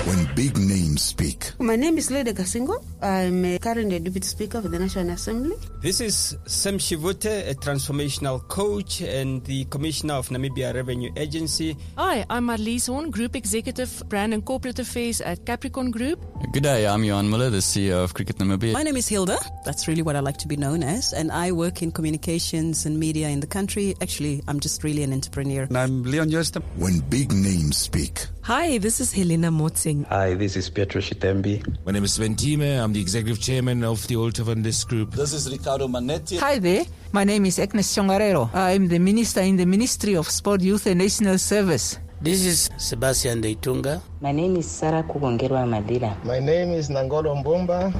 When big names speak. My name is Leda Kasingo. I'm a current Deputy Speaker of the National Assembly. This is Sam Shivute, a transformational coach and the Commissioner of Namibia Revenue Agency. Hi, I'm Marlies Horn, Group Executive, Brand and Corporate Affairs at Capricorn Group. Good day, I'm Johan Muller, the CEO of Cricket Namibia. My name is Hilda. That's really what I like to be known as. And I work in communications and media in the country. Actually, I'm just really an entrepreneur. And I'm Leon Joost. When big names speak. Hi, this is Helena Motsing. Hi, this is Pietro Tyitende. My name is Sven Thieme. I'm the Executive Chairman of the Alta Van Dis Group. This is Ricardo Manetti. Hi there. My name is Agnes Chongarero. I'm the Minister in the Ministry of Sport, Youth and National Service. This is Sebastian Deitunga. My name is Sarah Kugongerwa Madila. My name is Nangolo Mbumba.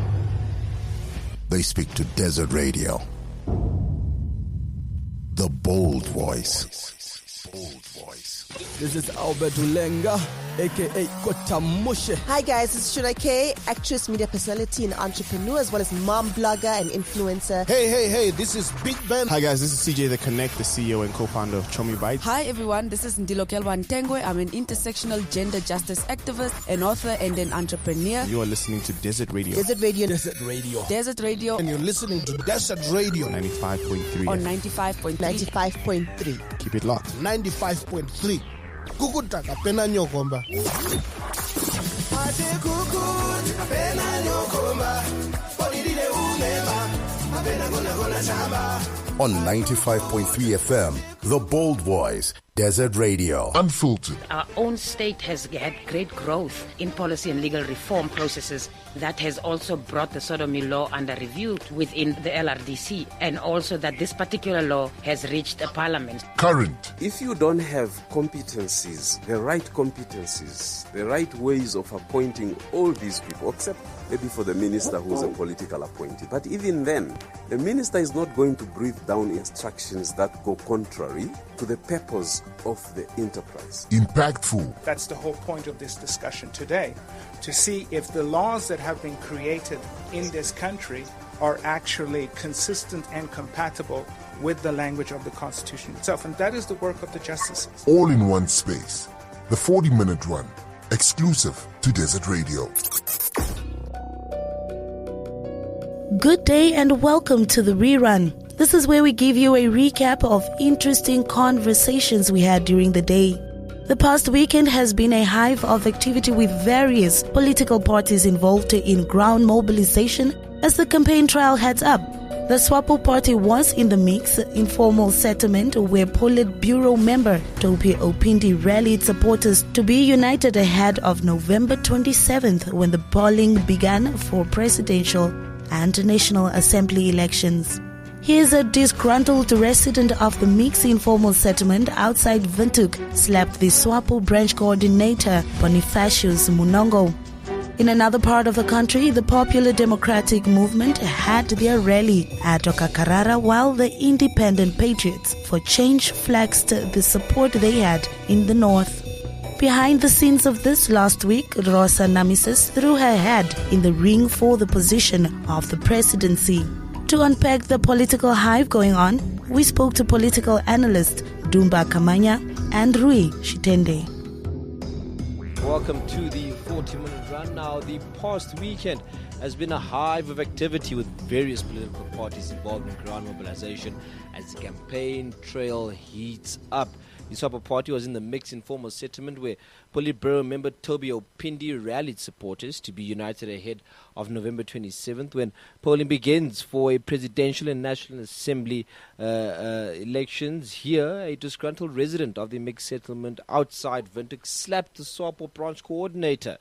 They speak to Desert Radio. The bold voice. This is Albert Ulenga, a.k.a. Kota Moshe. Hi guys, this is Shuna K, actress, media personality and entrepreneur, as well as mom blogger and influencer. Hey, this is Big Ben. Hi guys, this is CJ The Connect, the CEO and co-founder of Chomi Bites. Hi everyone, this is Ndilo Kelwa Ntengwe. I'm an intersectional gender justice activist, an author and an entrepreneur. You are listening to Desert Radio. Desert Radio. Desert Radio. Desert Radio. And you're listening to Desert Radio. 95.3. On 95.3. 95.3. Keep it locked. 95.3. Kukutaka pena nyokomba. Ate kukutaka pena nyokomba. Ponidile umema. Apena gona chamba. On 95.3 FM, The Bold Voice, Desert Radio. Unfiltered. Our own state has had great growth in policy and legal reform processes that has also brought the sodomy law under review within the LRDC, and also that this particular law has reached a parliament. Current. If you don't have competencies, the right ways of appointing all these people, except maybe for the minister who's a political appointee. But even then, the minister is not going to breathe down instructions that go contrary to the purpose of the enterprise. Impactful. That's the whole point of this discussion today, to see if the laws that have been created in this country are actually consistent and compatible with the language of the Constitution itself. And that is the work of the justices. All in one space. The 40-minute run. Exclusive to Desert Radio. Good day and welcome to the rerun. This is where we give you a recap of interesting conversations we had during the day. The past weekend has been a hive of activity with various political parties involved in ground mobilization as the campaign trail heads up. The Swapo Party was in the mix, informal settlement where Politburo member Topi Opindi rallied supporters to be united ahead of November 27th when the polling began for presidential and National Assembly elections. Here's a disgruntled resident of the mixed informal settlement outside Windhoek slapped the Swapo branch coordinator Bonifacius Munongo. In another part of the country, the Popular Democratic Movement had their rally at Okakarara while the Independent Patriots for Change flexed the support they had in the north. Behind the scenes of this last week, Rosa Namises threw her head in the ring for the position of the presidency. To unpack the political hive going on, we spoke to political analyst Ndumba Kamwanyah and Rui Tyitende. Welcome to the 40-minute run. Now, the past weekend has been a hive of activity with various political parties involved in ground mobilization as the campaign trail heats up. The Swapo Party was in the mixed informal settlement where Politburo member Toby Opindi rallied supporters to be united ahead of November 27th when polling begins for a presidential and National Assembly elections. Here, a disgruntled resident of the mixed settlement outside Windhoek slapped the Swapo branch coordinator,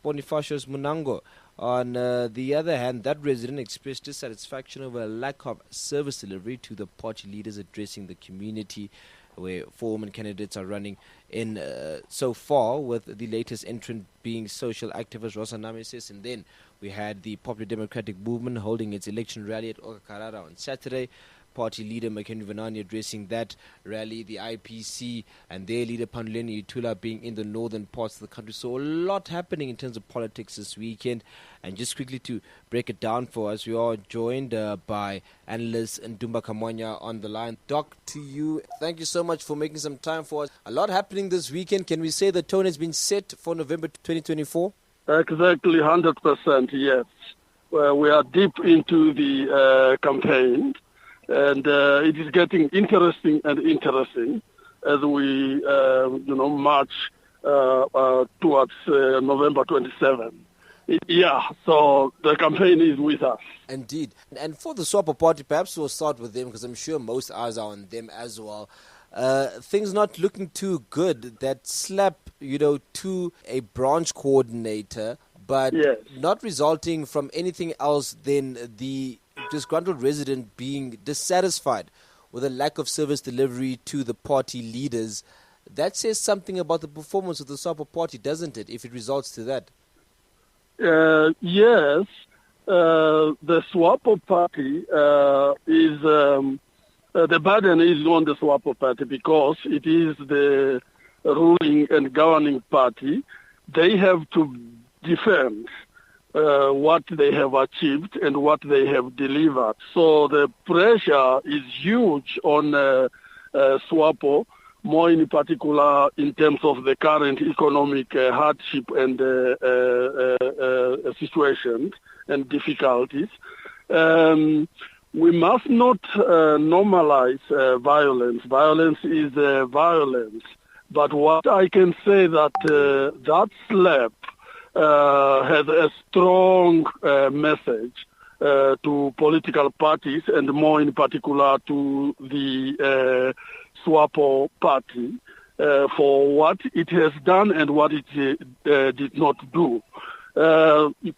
Bonifacius Munongo. On the other hand, that resident expressed dissatisfaction over a lack of service delivery to the party leaders addressing the community where 4 women candidates are running in so far, with the latest entrant being social activist Rosa Namises. And then we had the Popular Democratic Movement holding its election rally at Okakarara on Saturday. Party leader Makeni Vanani addressing that rally, the IPC and their leader Panduleni Itula being in the northern parts of the country. So a lot happening in terms of politics this weekend. And just quickly to break it down for us, we are joined by analyst Ndumba Kamwanyah on the line. Doc, to you, thank you so much for making some time for us. A lot happening this weekend. Can we say the tone has been set for November 2024? Exactly, 100%, yes. We are deep into the campaign, and it is getting interesting as we, march towards November 27. So the campaign is with us. Indeed. And for the Swapo Party, perhaps we'll start with them because I'm sure most eyes are on them as well. Things not looking too good. That slap, to a branch coordinator, but not resulting from anything else than the disgruntled resident being dissatisfied with a lack of service delivery to the party leaders. That says something about the performance of the Swapo Party, doesn't it, if it results to that? Yes. The Swapo Party is... the burden is on the Swapo Party because it is the ruling and governing party. They have to defend what they have achieved and what they have delivered. So the pressure is huge on Swapo, more in particular in terms of the current economic hardship and situations and difficulties. We must not normalize violence. Violence is violence. But what I can say that that slap has a strong message to political parties and more in particular to the Swapo Party for what it has done and what it did not do.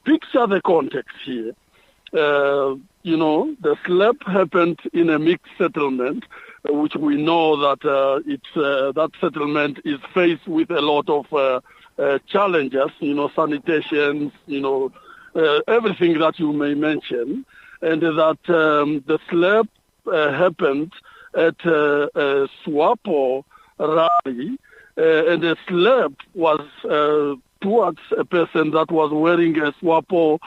Picture the context here. The slap happened in a mixed settlement, which we know that that settlement is faced with a lot of challenges, sanitation, everything that you may mention, and that the slap happened at a Swapo rally, and the slap was towards a person that was wearing a Swapo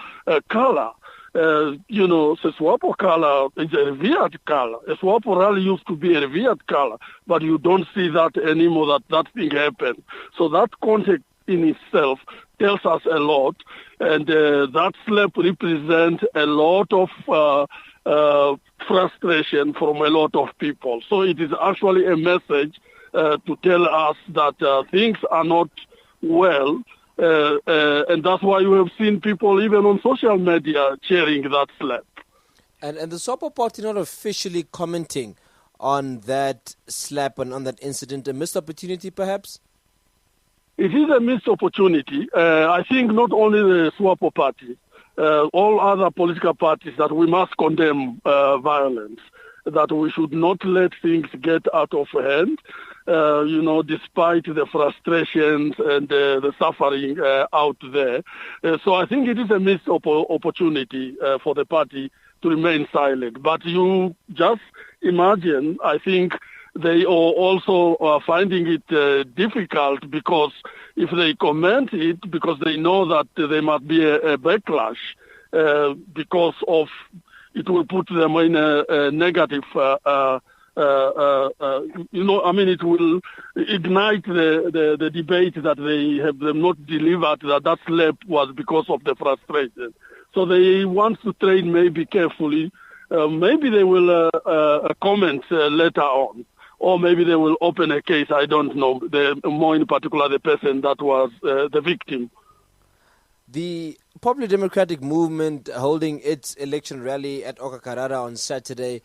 color. The Swapo color is a revered color. A Swapo rally used to be a revered color, but you don't see that anymore, that thing happened. So that context in itself tells us a lot, and that slap represents a lot of frustration from a lot of people. So it is actually a message to tell us that things are not well, and that's why you have seen people even on social media cheering that slap. And the Swapo Party not officially commenting on that slap and on that incident, a missed opportunity perhaps? It is a missed opportunity. I think not only the Swapo Party, all other political parties, that we must condemn violence, that we should not let things get out of hand, despite the frustrations and the suffering out there. So I think it is a missed opportunity for the party to remain silent. But you just imagine, I think they are also finding it difficult because if they comment it, because they know that there must be a backlash because of it will put them in a negative, it will ignite the debate that they have them not delivered, that slap was because of the frustration. So they want to trade maybe carefully. Maybe they will comment later on. Or maybe they will open a case, I don't know, more in particular the person that was the victim. The Popular Democratic Movement holding its election rally at Okakarara on Saturday,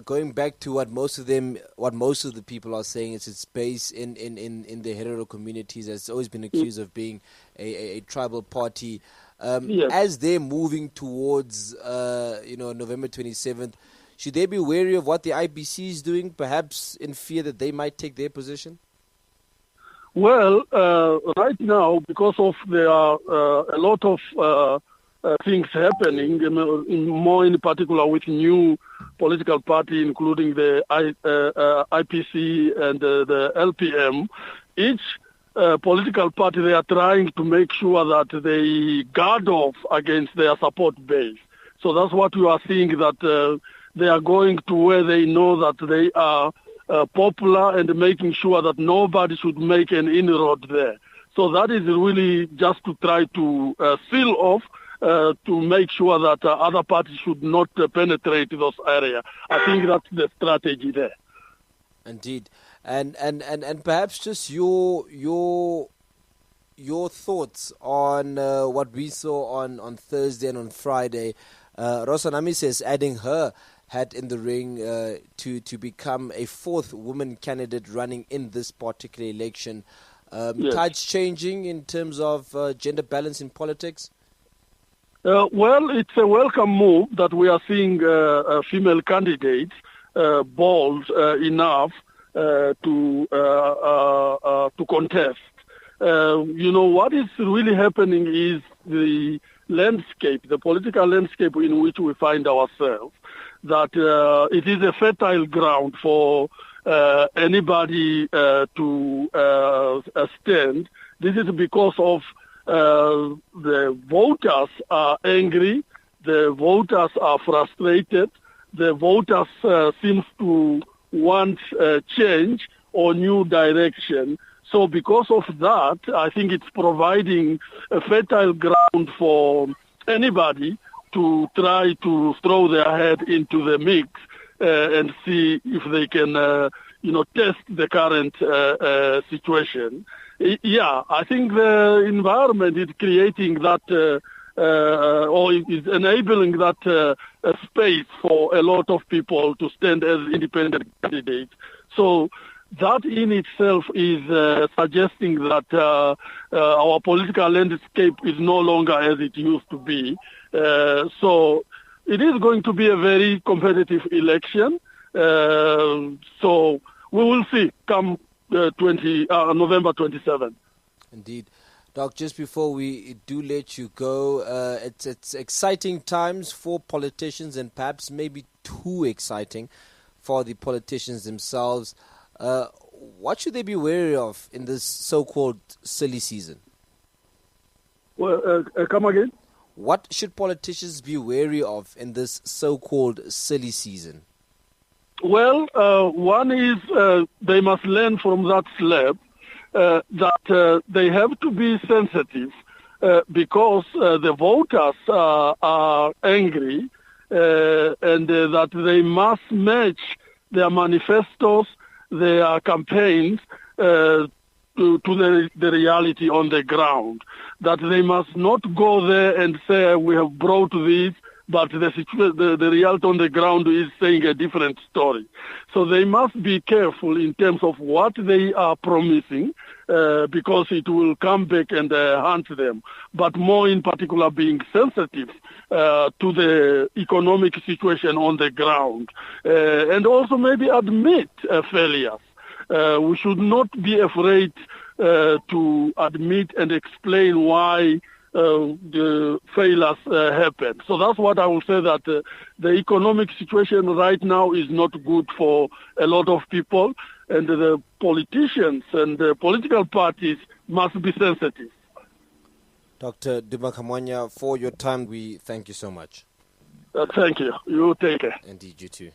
going back to what most of the people are saying, it's based in the Herero communities. It's always been accused of being a tribal party. Yes. As they're moving towards November 27th, should they be wary of what the IBC is doing, perhaps in fear that they might take their position? Well, right now, because of there are a lot of things happening, more in particular with new political party, including the IPC and the LPM, each political party, they are trying to make sure that they guard off against their support base. So that's what you are seeing, that they are going to where they know that they are popular and making sure that nobody should make an inroad there. So that is really just to try to seal off, to make sure that other parties should not penetrate those areas. I think that's the strategy there. Indeed. And perhaps just your thoughts on what we saw on Thursday and on Friday. Rosanami says adding her hat in the ring to become a fourth woman candidate running in this particular election. Yes. Tides changing in terms of gender balance in politics? Well, it's a welcome move that we are seeing female candidates bold enough to contest. What is really happening is the landscape, the political landscape in which we find ourselves, that it is a fertile ground for anybody to stand. This is because of the voters are angry, the voters are frustrated, the voters seem to want change or new direction. So because of that, I think it's providing a fertile ground for anybody to try to throw their head into the mix and see if they can, test the current situation. Yeah, I think the environment is creating that, or is enabling that space for a lot of people to stand as independent candidates. So that in itself is suggesting that our political landscape is no longer as it used to be. So it is going to be a very competitive election. So we will see come November 27. Indeed. Doc, just before we do let you go, it's exciting times for politicians and perhaps maybe too exciting for the politicians themselves. What should they be wary of in this so-called silly season? Well, come again? What should politicians be wary of in this so-called silly season? Well, one is they must learn from that slap that they have to be sensitive because the voters are angry and that they must match their manifestos, their campaigns to the reality on the ground. That they must not go there and say, we have brought this, but the reality on the ground is saying a different story. So they must be careful in terms of what they are promising, because it will come back and haunt them. But more in particular, being sensitive to the economic situation on the ground, and also maybe admit failures. We should not be afraid to admit and explain why the failures happen. So that's what I will say, that the economic situation right now is not good for a lot of people, and the politicians and the political parties must be sensitive. Dr. Ndumba Kamwanyah, for your time, we thank you so much. Thank you. You take care. Indeed, you too.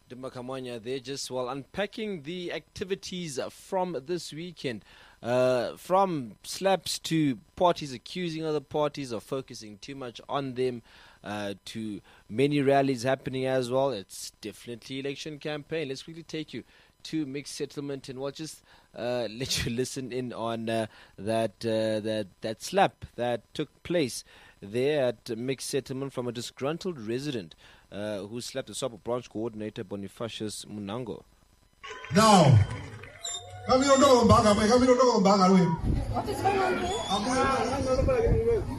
Ndumba Kamwanyah, they're just unpacking the activities from this weekend. From slaps to parties accusing other parties of focusing too much on them, to many rallies happening as well. It's definitely election campaign. Let's quickly take you to Mixed Settlement, and we'll just let you listen in on that slap that took place there at Mixed Settlement from a disgruntled resident who slapped the Swapo branch coordinator Bonifacius Munango. Now, what is going on here?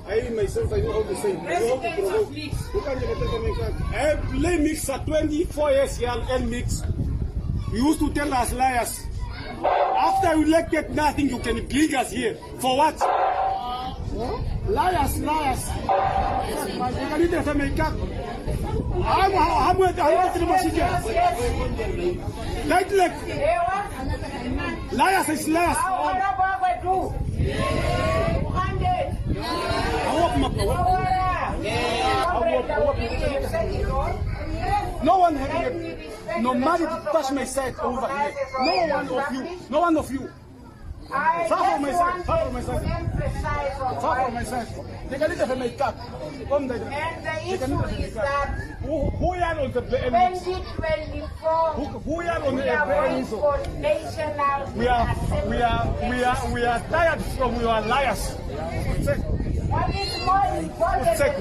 I myself, I know how to say. I play mixer 24 years young and mix. You used to tell us liars. After you elected nothing, you can bring us here. For what? Liars. Liars is liars. No one had no money to touch my side over here. No one of you. Far from my side. Far from my side. Far from my side. They can either make up. And the issue is that who are on the 2024 who are on we the are going for national we are tired from your liars. What is more important than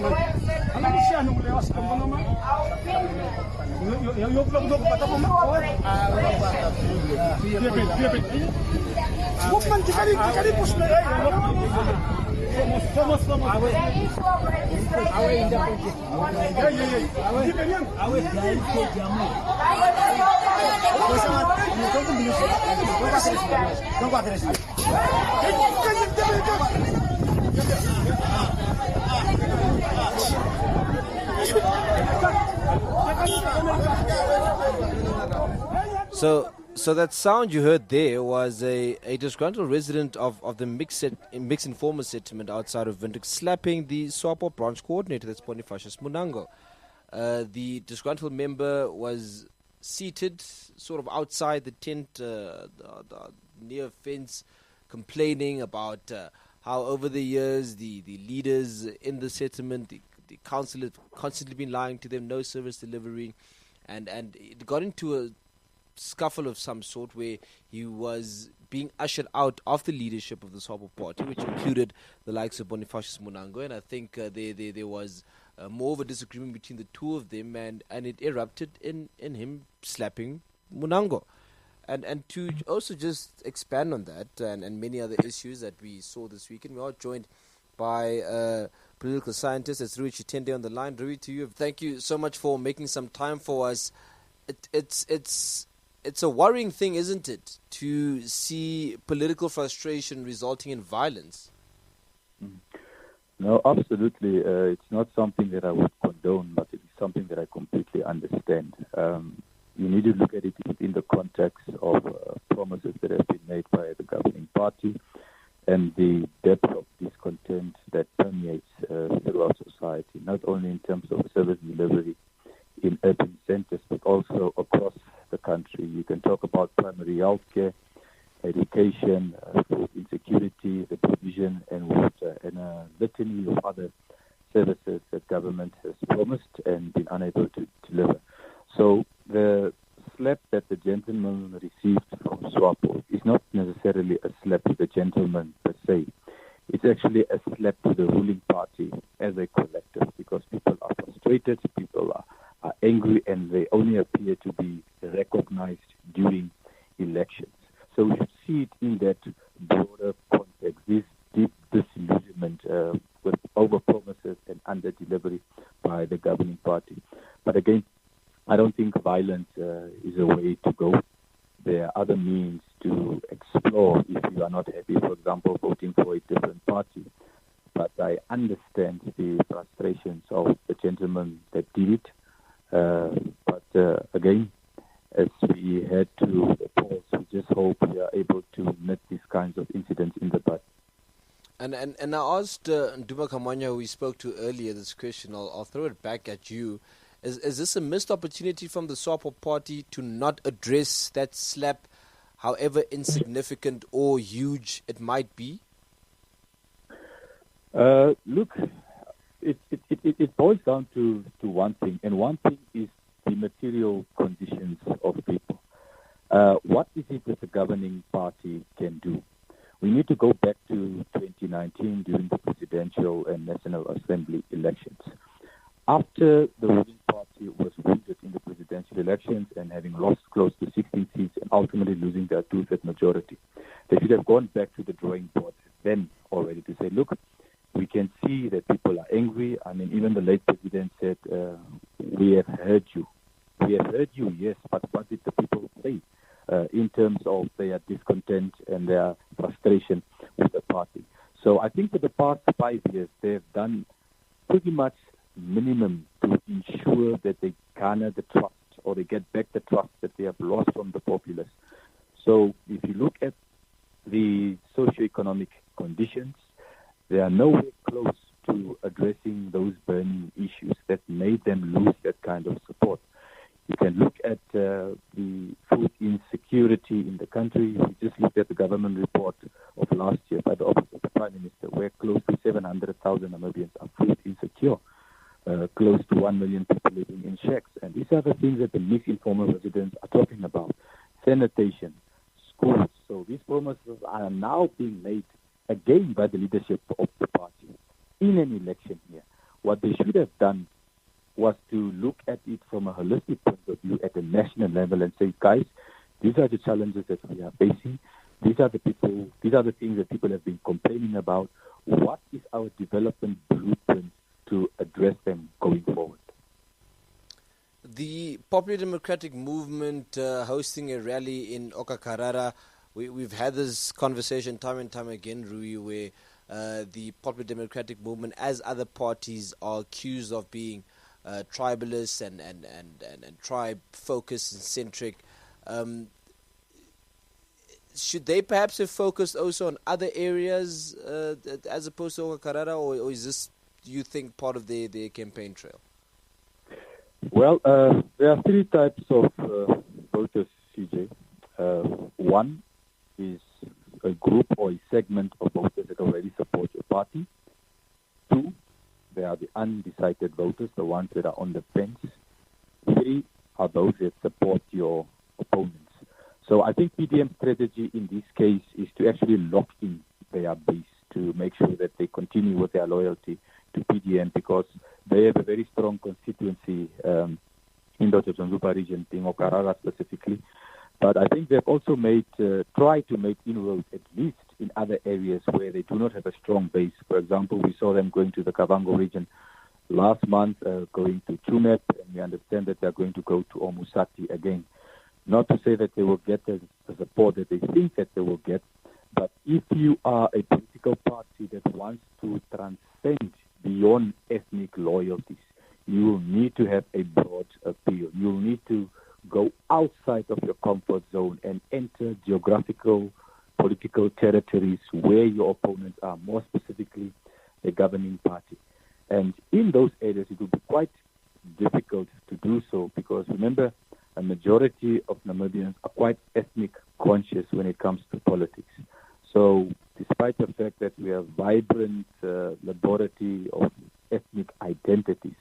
So that sound you heard there was a disgruntled resident of the mixed informal settlement outside of Windhoek slapping the Swapo branch coordinator, that's Bonifacius Munango. The disgruntled member was seated sort of outside the tent, the near fence, complaining about how over the years the leaders in the settlement, the council have constantly been lying to them, no service delivery, and it got into a scuffle of some sort where he was being ushered out of the leadership of the Swapo Party, which included the likes of Bonifacius Munango, and I think there was more of a disagreement between the two of them, and it erupted in him slapping Munango. And to also just expand on that and many other issues that we saw this weekend, we are joined by political scientist, that's Rui Tyitende on the line. Rui, to you, thank you so much for making some time for us. It's a worrying thing, isn't it, to see political frustration resulting in violence? No, absolutely. It's not something that I would condone, but it's something that I completely understand. You need to look at it within the context of promises that have been made by the governing party and the depth of discontent that permeates throughout society, not only in terms of service delivery in urban centers, but also across the country. You can talk about primary health care, education, food insecurity, the provision and water, and a litany of other services that government has promised and been unable to deliver. So the slap that the gentleman received from Swapo is not necessarily a slap to the gentleman per se. It's actually a slap to the ruling party as a collective, because people are frustrated, people are angry, and they only appear to be recognized during elections. So we should see it in that broader context, this deep disillusionment with over-promises and under-delivery by the governing party. But again, I don't think violence is a way to go. There are other means to explore if you are not happy, for example, voting for a different party. But I understand the frustrations of the gentleman that did it. But again, as we head to the polls, we just hope we are able to nip these kinds of incidents in the bud. And I asked Ndumba Kamwanyah, who we spoke to earlier, this question. I'll throw it back at you. Is this a missed opportunity from the Swapo Party to not address that slap, however insignificant or huge it might be? Look, it boils down to one thing, and one thing is the material conditions of people. What is it that the governing party can do? We need to go back to 2019 during the presidential and National Assembly elections. After the ruling party was wounded in the presidential elections and having lost close to 16 seats and ultimately losing their two-thirds majority, they should have gone back to the drawing board then already to say, look, we can see that people are angry. I mean, even the late president said, we have heard you. We have heard you, yes, but what did the people say in terms of their discontent and their frustration with the party? So I think for the past 5 years, they've done pretty much minimum to ensure that they garner the trust or they get back the trust that they have lost from the populace. So if you look at the socioeconomic conditions, they are nowhere close to addressing those burning issues that made them lose that kind of support. You can look at the food food insecurity in the country. We just looked at the government report of last year by the Office of the Prime Minister, where close to 700,000 Namibians are food insecure. Close to 1 million people living in shacks. And these are the things that the mixed informal residents are talking about. Sanitation, schools. So these promises are now being made again by the leadership of the party in an election here. What they should have done was to look at it from a holistic point of view at a national level and say, guys, these are the challenges that we are facing. These are the things that people have been complaining about. What is our development blueprint to address them going forward? The Popular Democratic Movement hosting a rally in Okakarara. We've had this conversation time and time again, Rui, where the Popular Democratic Movement, as other parties, are accused of being tribalist and tribe-focused and centric. Should they perhaps have focused also on other areas as opposed to Okakarara, or is this, do you think, part of their campaign trail? Well, there are three types of voters, CJ. One is a group or a segment of voters that already support your party. Two, there are the undecided voters, the ones that are on the fence. Three are those that support your opponents. So I think PDM's strategy in this case is to actually lock in their base to make sure that they continue with their loyalty to PDM, because they have a very strong constituency in the Ndumba region, being Okarara specifically. But I think they've also tried to make inroads at least in other areas where they do not have a strong base. For example, we saw them going to the Kavango region last month, going to Tumep, and we understand that they're going to go to Omusati again. Not to say that they will get the support that they think that they will get, but if you are a political party that wants to transcend beyond ethnic loyalties, you will need to have a broad appeal. You'll need to go outside of your comfort zone and enter geographical, political territories where your opponents are, more specifically the governing party. And in those areas, it will be quite difficult to do so, because remember, a majority of Namibians are quite ethnic conscious when it comes to politics. So despite the fact that we have vibrant laboratory of ethnic identities,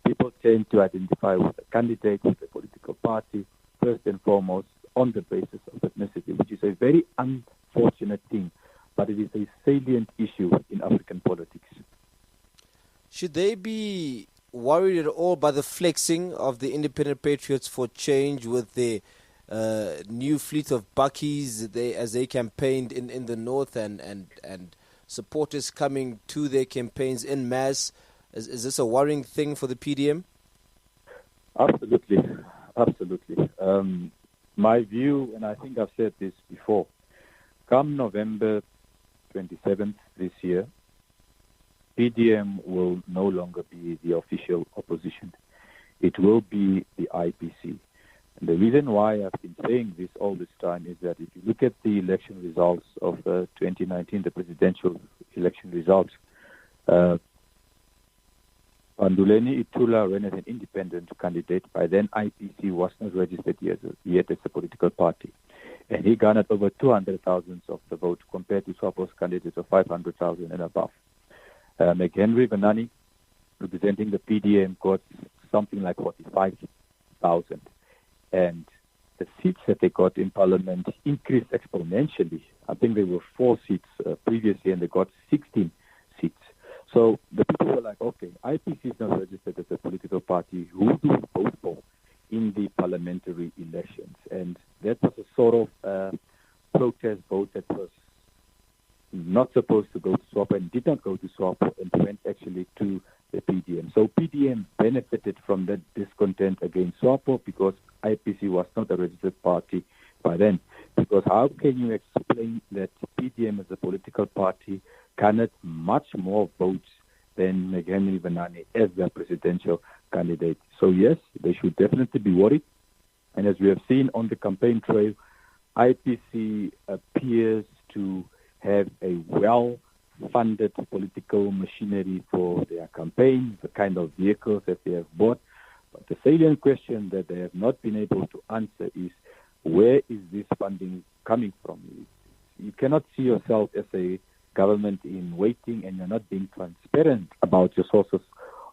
people tend to identify with a candidate, with a political party, first and foremost, on the basis of ethnicity, which is a very unfortunate thing, but it is a salient issue in African politics. Should they be worried at all by the flexing of the Independent Patriots for Change with their new fleet of buckies as they campaigned in the north and supporters coming to their campaigns en masse? Is this a worrying thing for the PDM? Absolutely. My view, and I think I've said this before, come November 27th this year, PDM will no longer be the official opposition. It will be the IPC. And the reason why I've been saying this all this time is that if you look at the election results of 2019, the presidential election results, Anduleni Itula ran as an independent candidate. By then, IPC was not registered yet as a political party. And he garnered over 200,000 of the vote compared to Swapo's candidates of 500,000 and above. McHenry Benani, representing the PDM, got something like 45,000. And the seats that they got in Parliament increased exponentially. I think there were 4 seats previously, and they got 16 seats. So the people were like, okay, IPC is not registered as a political party. Who do we vote for in the parliamentary elections? And that was a sort of protest vote that was not supposed to go to Swapo and did not go to Swapo and went actually to the PDM. So PDM benefited from that discontent against Swapo because IPC was not a registered party by then. Because how can you explain that PDM as a political party garnered much more votes than McHenry Benani as their presidential candidate? So yes, they should definitely be worried. And as we have seen on the campaign trail, IPC appears to have a well-funded political machinery for their campaign, the kind of vehicles that they have bought. But the salient question that they have not been able to answer is, where is this funding coming from? You cannot see yourself as a government in waiting, and you're not being transparent about your sources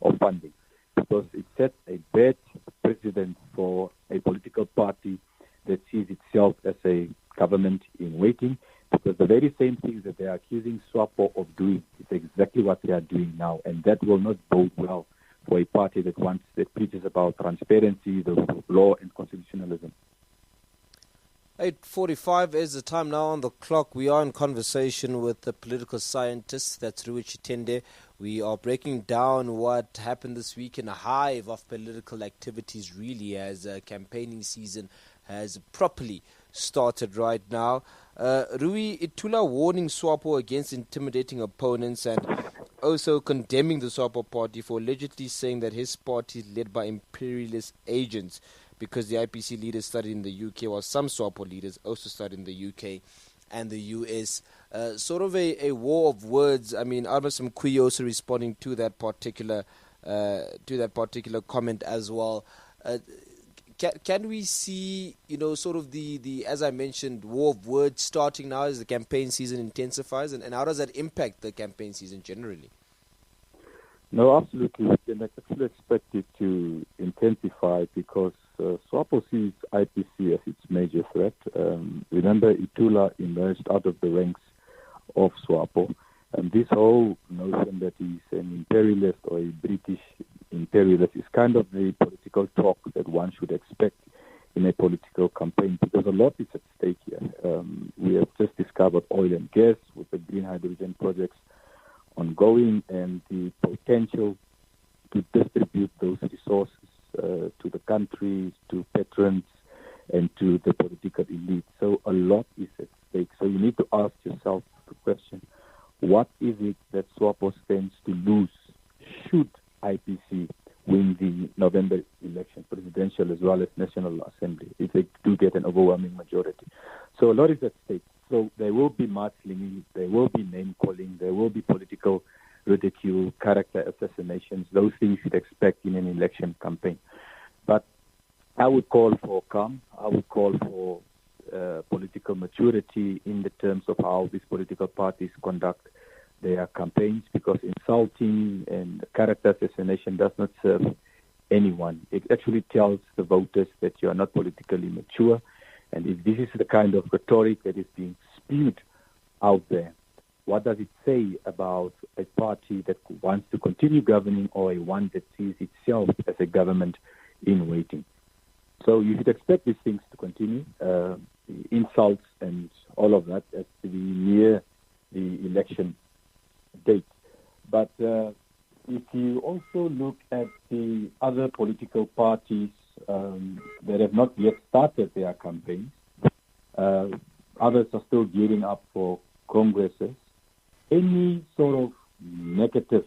of funding, because it sets a bad precedent for a political party that sees itself as a government in waiting, because the very same things that they are accusing Swapo of doing is exactly what they are doing now, and that will not bode well for a party that preaches about transparency, the rule of law, and constitutionalism. 8:45 is the time now on the clock. We are in conversation with the political scientist, that's Tyitende. We are breaking down what happened this week in a hive of political activities, really, as campaigning season has properly started right now. Rui Itula warning Swapo against intimidating opponents and also condemning the Swapo Party for allegedly saying that his party is led by imperialist agents, because the IPC leaders studied in the UK, while some Swapo leaders also studied in the UK and the US. Sort of a war of words. I mean, Albert Mkhuyi also responding to that particular comment as well. Can we see, sort of the as I mentioned, war of words starting now as the campaign season intensifies, and how does that impact the campaign season generally? No, absolutely. We can actually expect it to intensify because Swapo sees IPC as its major threat. Remember, Itula emerged out of the ranks of Swapo, and this whole notion that he's an imperialist or a British imperialist is kind of the political talk that one should expect in a political campaign, because a lot is at stake here. We have just discovered oil and gas with the green hydrogen projects ongoing, and the potential to distribute those resources to the countries, to patrons, and to the political elite. So a lot is at stake. So you need to ask yourself the question, what is it that Swapo stands to lose should IPC win the November election, presidential as well as National Assembly, if they do get an overwhelming majority? So a lot is at stake. So there will be mudslinging, there will be name-calling, there will be political ridicule, character assassinations, those things you'd expect in an election campaign. But I would call for calm, I would call for political maturity in the terms of how these political parties conduct their campaigns, because insulting and character assassination does not serve anyone. It actually tells the voters that you are not politically mature. And if this is the kind of rhetoric that is being spewed out there, what does it say about a party that wants to continue governing or a one that sees itself as a government in waiting? So you should expect these things to continue, the insults and all of that as to be near the election date. But if you also look at the other political parties that have not yet started their campaigns, others are still gearing up for congresses, any sort of negative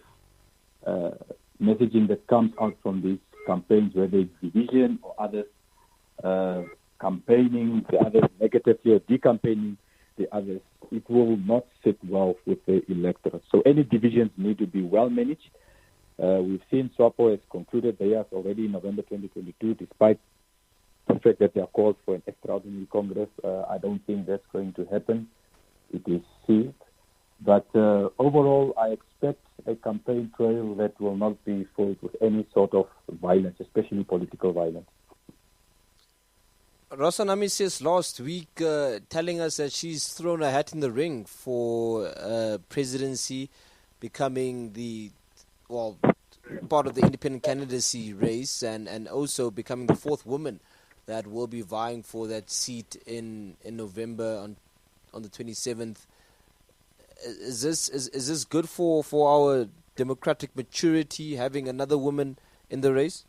messaging that comes out from these campaigns, whether it's division or others campaigning the others negatively or decampaigning the others, it will not sit well with the electorate. So any divisions need to be well managed. We've seen Swapo has concluded theirs already in November 2022, despite the fact that they are called for an extraordinary Congress. I don't think that's going to happen. It is sealed. But overall, I expect a campaign trail that will not be filled with any sort of violence, especially political violence. Rosanami says last week, telling us that she's thrown her hat in the ring for presidency, becoming part of the independent candidacy race, and also becoming the fourth woman that will be vying for that seat in November on the 27th. Is this good for our democratic maturity, having another woman in the race?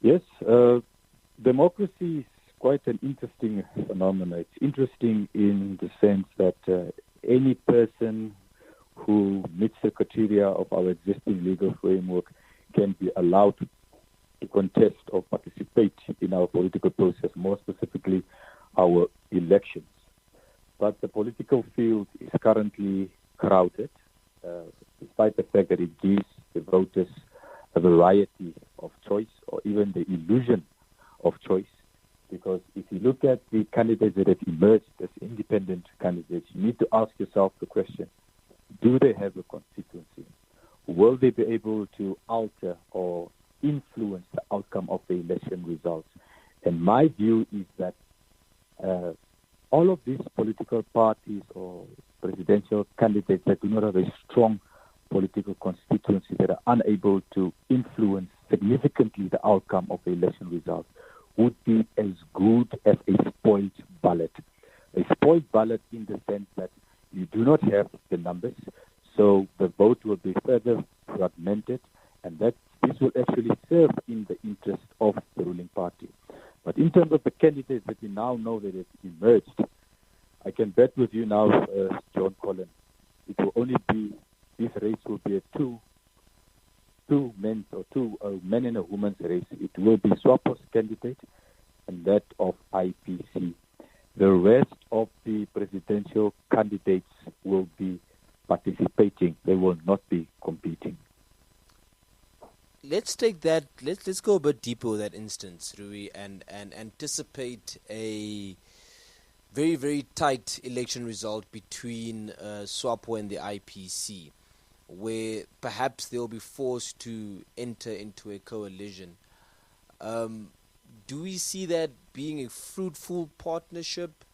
Yes. Democracy is quite an interesting phenomenon. It's interesting in the sense that any person who meets the criteria of our existing legal framework can be allowed to contest or participate in our political process, more specifically our elections. But the political field is currently crowded, despite the fact that it gives the voters a variety of choice or even the illusion of choice, because if you look at the candidates that have emerged as independent candidates, you need to ask yourself the question, do they have a constituency? Will they be able to alter or influence the outcome of the election results? And my view is that all of these political parties or presidential candidates that do not have a strong political constituency, that are unable to influence significantly the outcome of the election results, would be as good as a spoiled ballot. A spoiled ballot in the sense that you do not have the numbers, so the vote will be further fragmented, and that this will actually serve in the interest of the ruling party. But in terms of the candidates that we now know that have emerged, I can bet with you now, John Collins, it will only be, this race will be a two men and a woman's race. It will be Swapo's candidate and that of IPC. The rest of the presidential candidates will be participating. They will not be competing. Let's take that. Let's go a bit deeper with that instance, Rui, and anticipate a very, very tight election result between Swapo and the IPC, where perhaps they'll be forced to enter into a coalition. Do we see that being a fruitful partnership?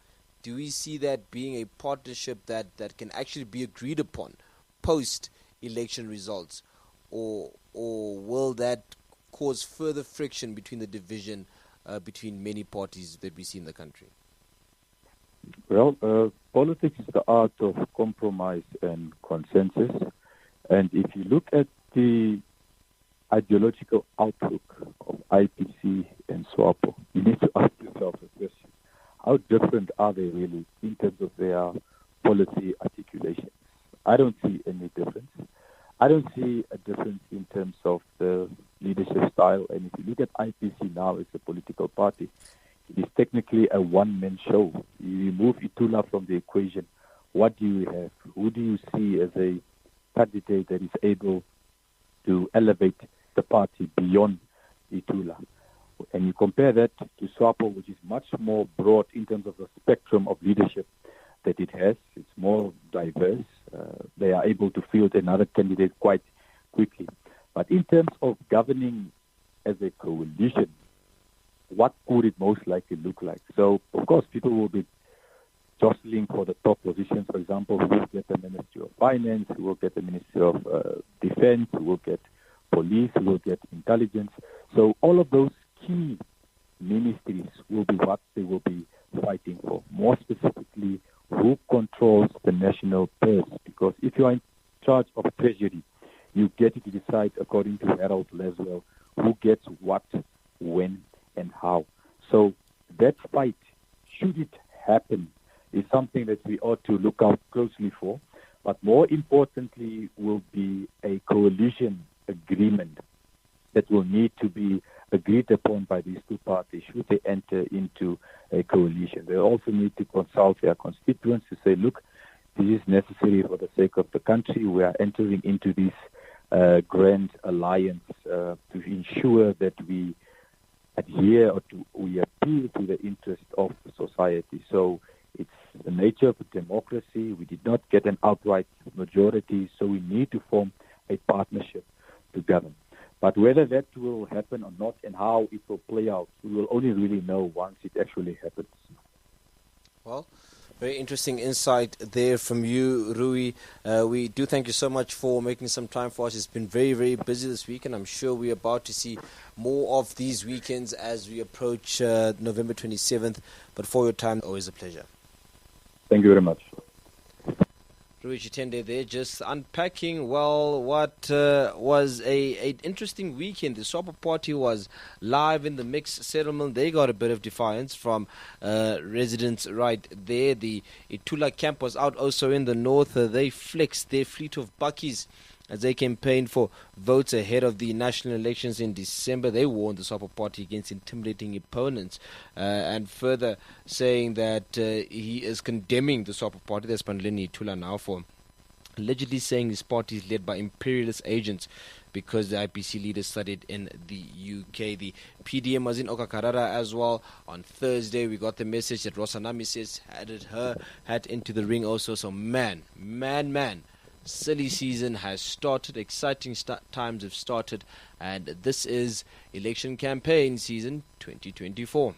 Do we see that being a partnership that can actually be agreed upon post-election results? Or will that cause further friction between the division between many parties that we see in the country? Well, politics is the art of compromise and consensus. And if you look at the ideological outlook of IPC and Swapo, you need to ask yourself a question. How different are they really in terms of their policy articulations? I don't see any difference. I don't see a difference in terms of the leadership style. And if you look at IPC now as a political party, it is technically a one-man show. You remove Itula from the equation. What do you have? Who do you see as a candidate that is able to elevate the party beyond Itula? And you compare that to Swapo, which is much more broad in terms of the spectrum of leadership that it has. It's more diverse. They are able to field another candidate quite quickly. But in terms of governing as a coalition, what could it most likely look like? So, of course, people will be jostling for the top positions. For example, who will get the Ministry of Finance, who will get the Ministry of Defense, who will get police, who will get intelligence. So all of those key ministries will be what they will be fighting for. More specifically, who controls the national purse? Because if you are in charge of treasury, you get to decide, according to Harold Laswell, who gets what, when, and how. So that fight, should it happen, is something that we ought to look out closely for. But more importantly will be a coalition agreement that will need to be agreed upon by these two parties should they enter into a coalition. They also need to consult their constituents to say, look, this is necessary for the sake of the country. We are entering into this grand alliance to ensure that we adhere or we appeal to the interest of society. So it's the nature of a democracy. We did not get an outright majority, so we need to form a partnership to govern. But whether that will happen or not and how it will play out, we will only really know once it actually happens. Well, very interesting insight there from you, Rui. We do thank you so much for making some time for us. It's been very, very busy this week, and I'm sure we're about to see more of these weekends as we approach November 27th. But for your time, always a pleasure. Thank you very much. Rui Tyitende there, just unpacking, well, what was an interesting weekend. The Swapo Party was live in the mixed settlement. They got a bit of defiance from residents right there. The Itula camp was out also in the north. They flexed their fleet of bakkies as they campaigned for votes ahead of the national elections in December. They warned the Swapo Party against intimidating opponents and further saying that he is condemning the Swapo Party, that's Pandleni Itula now, for allegedly saying this party is led by imperialist agents because the IPC leader studied in the UK. The PDM was in Okakarara as well. On Thursday, we got the message that Rosanami says added her hat into the ring also. So man, silly season has started. Exciting times have started. And this is election campaign season 2024.